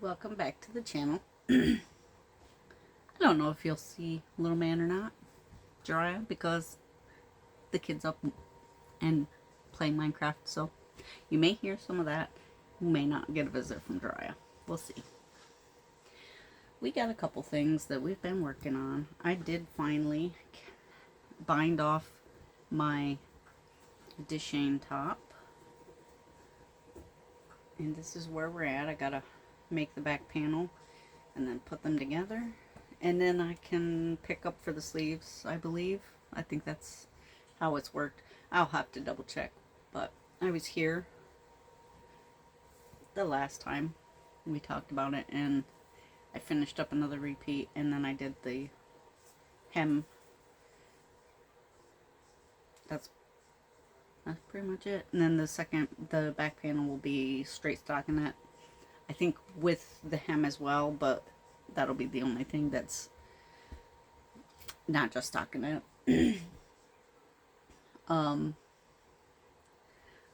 Welcome back to the channel. I don't know if you'll see Little Man or not, Jiraiya, because the kid's up and playing Minecraft, so you may hear some of that. You may not get a visit from Jiraiya. We'll see. We got a couple things that we've been working on. I did finally bind off my Deshane top. And this is where we're at. I gotta make the back panel and then put them together. And then I can pick up for the sleeves, I believe. I think that's how it's worked. I'll have to double check. But I was here the last time we talked about it, and I finished up another repeat, and then I did the hem. That's pretty much it. And then the back panel will be straight stockinette. I think with the hem as well, but that'll be the only thing that's not just stockinette. On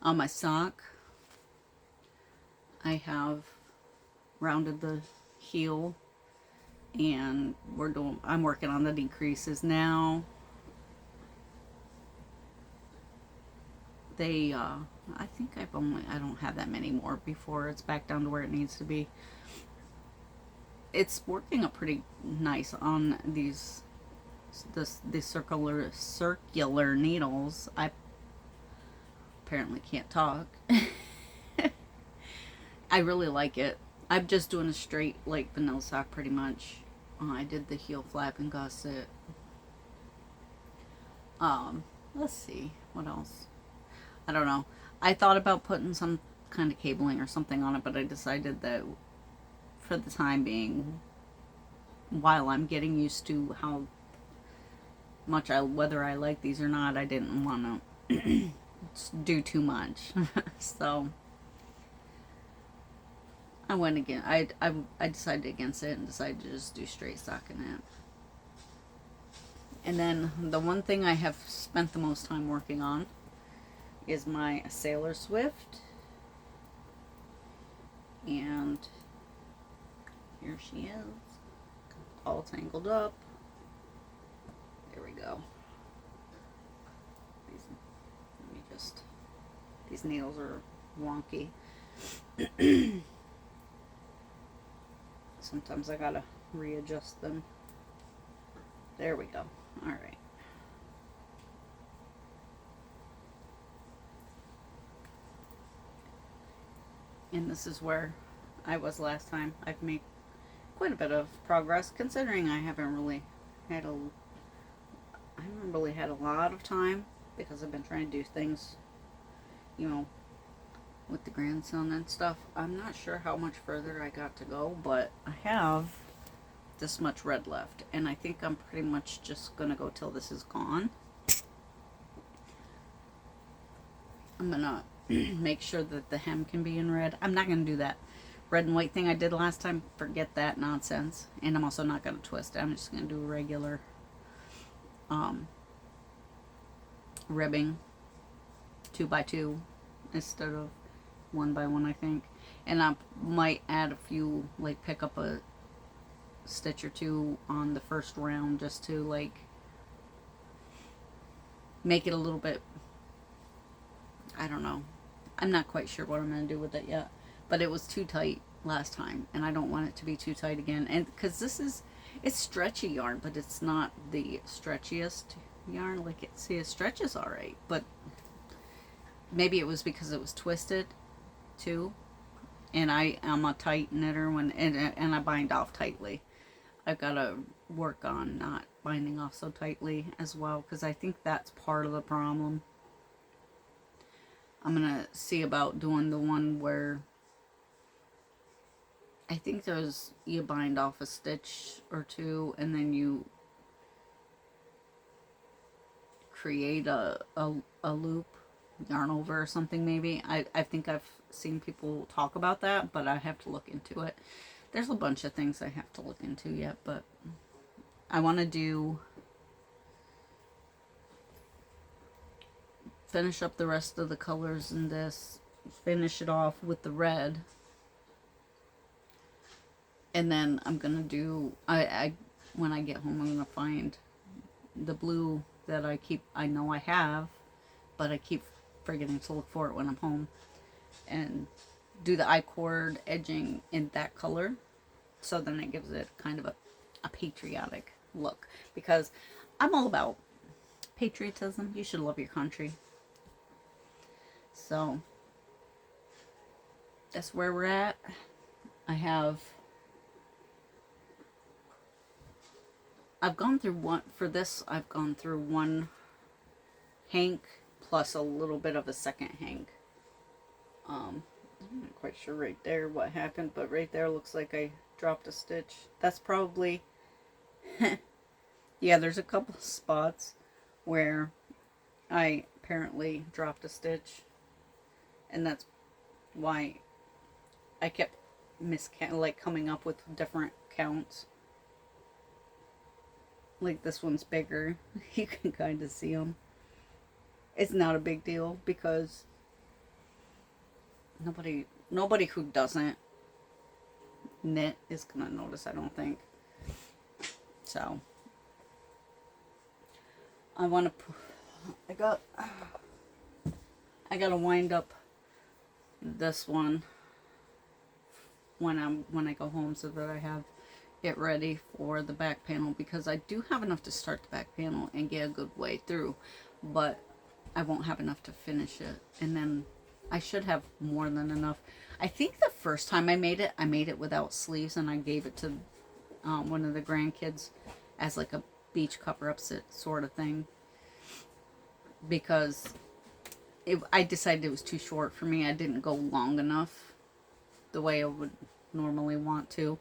my sock, I have rounded the heel, and I'm working on the decreases now. I think I don't have that many more before it's back down to where it needs to be. It's working up pretty nice on these circular needles. I apparently can't talk. I really like it. I'm just doing a straight like vanilla sock pretty much. I did the heel flap and gusset. Let's see what else. I don't know. I thought about putting some kind of cabling or something on it, but I decided that for the time being, while I'm getting used to how much whether I like these or not, I didn't want to do too much. So I went again. I decided against it and decided to just do straight stockinette. And then the one thing I have spent the most time working on is my Sailor Swift. And here she is, all tangled up. There we go. These needles are wonky. Sometimes I gotta readjust them. There we go. Alright. And this is where I was last time. I've made quite a bit of progress, considering I haven't really had a lot of time, because I've been trying to do things, you know, with the grandson and stuff. I'm not sure how much further I got to go, but I have this much red left, and I think I'm pretty much just gonna go till this is gone. I'm gonna make sure that the hem can be in red. I'm not gonna do that red and white thing I did last time. Forget that nonsense. And I'm also not gonna twist it. I'm just gonna do a regular ribbing 2x2 instead of 1x1, I think. And I might add a few, like pick up a stitch or two on the first round, just to like make it a little bit, I don't know. I'm not quite sure what I'm going to do with it yet, but it was too tight last time, and I don't want it to be too tight again. And because it's stretchy yarn, but it's not the stretchiest yarn. Like, it stretches all right, but maybe it was because it was twisted too, and I'm a tight knitter and I bind off tightly. I've got to work on not binding off so tightly as well, because I think that's part of the problem. I'm gonna see about doing the one where I think you bind off a stitch or two, and then you create a loop, yarn over or something maybe. I think I've seen people talk about that, but I have to look into it. There's a bunch of things I have to look into yet, but I want to finish up the rest of the colors in this, finish it off with the red, And then I'm gonna do, when I get home, I'm gonna find the blue that I know I have, but I keep forgetting to look for it when I'm home, and do the I-cord edging in that color. So then it gives it kind of a patriotic look, because I'm all about patriotism. You should love your country. So that's where we're at. I've gone through one, for this, I've gone through one hank plus a little bit of a second hank. I'm not quite sure right there what happened, but right there looks like I dropped a stitch. That's probably, yeah, there's a couple spots where I apparently dropped a stitch, and that's why I kept like coming up with different counts. Like this one's bigger. You can kind of see them. It's not a big deal because nobody who doesn't knit is gonna notice, I don't think. So I want to. I gotta wind up this one when I go home, so that I have it ready for the back panel, because I do have enough to start the back panel and get a good way through, but I won't have enough to finish it. And then I should have more than enough. I think the first time I made it without sleeves, and I gave it to one of the grandkids as like a beach cover-up sort of thing, because I decided it was too short for me. I didn't go long enough the way I would normally want to.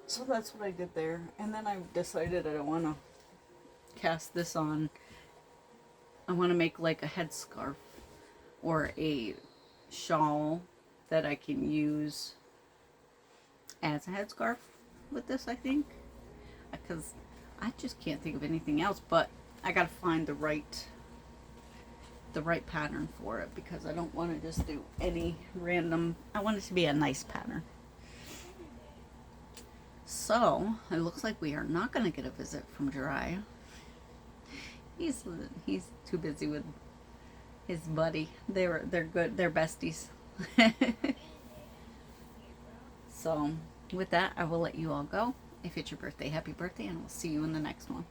So that's what I did there. And then I decided I want to cast this on. I want to make like a headscarf or a shawl that I can use as a headscarf with this, I think. Because I just can't think of anything else, but I got to find the right pattern for it, because I don't want to just do any random. I want it to be a nice pattern. So it looks like we are not going to get a visit from Jiraiya. He's too busy with his buddy. They're good. They're besties. So with that, I will let you all go. If it's your birthday, happy birthday, and we'll see you in the next one.